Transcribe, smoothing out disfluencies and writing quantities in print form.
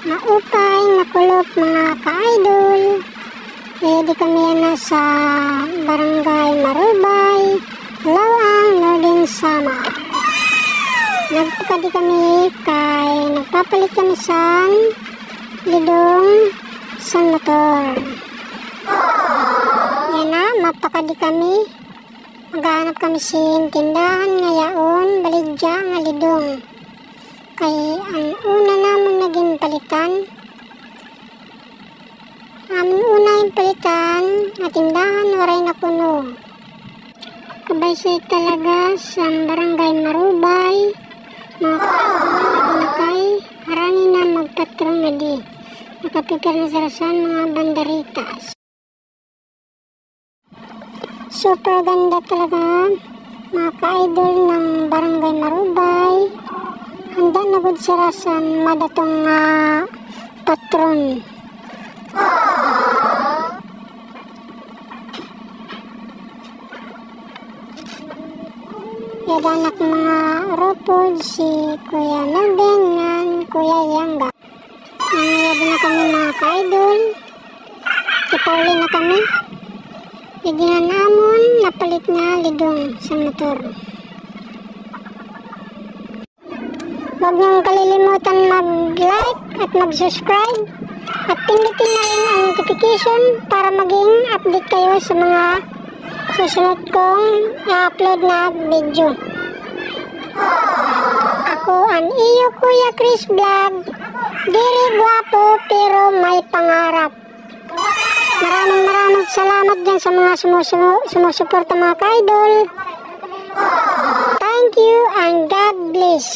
na upay, na kulop mga ka-idol. Di kami nasa Barangay Marubay, Lawang, Northern Samar. Nagpakadi kami kay nagpapalit kami sa lidong sa motor. Yan na, mapakadi kami. Maghanap kami sin tindahan ngayon, baligya nga lidong. Kay ang una naman naging palitan. Ang una yung palitan na tindahan waray na puno. Kabaysay talaga sa Barangay Marubay. Mga kay harani na magpatrong na di. Nakapipir na sarasan mga banderitas. Super ganda talaga mga ka-idol ng Barangay Marubay. Handa na gud sarasan madatong patron. Yadanak mga ropod si Kuya Melvin ngan Kuya Yangga. Nangyayad na kami mga ka-idol. Ipauli na kami. Hindi na namon napalit na lidong sa motor. Huwag niyong kalilimutan mag-like at mag-subscribe at pindutin na rin ang notification para maging update kayo sa mga susunod kong i-upload na video. Ako ang iyo Kuya Chris Vlog. Diri guwapo pero may pangarap. Maraming salamat dyan sa mga sumusuporta mga ka-idol. Thank you and God bless.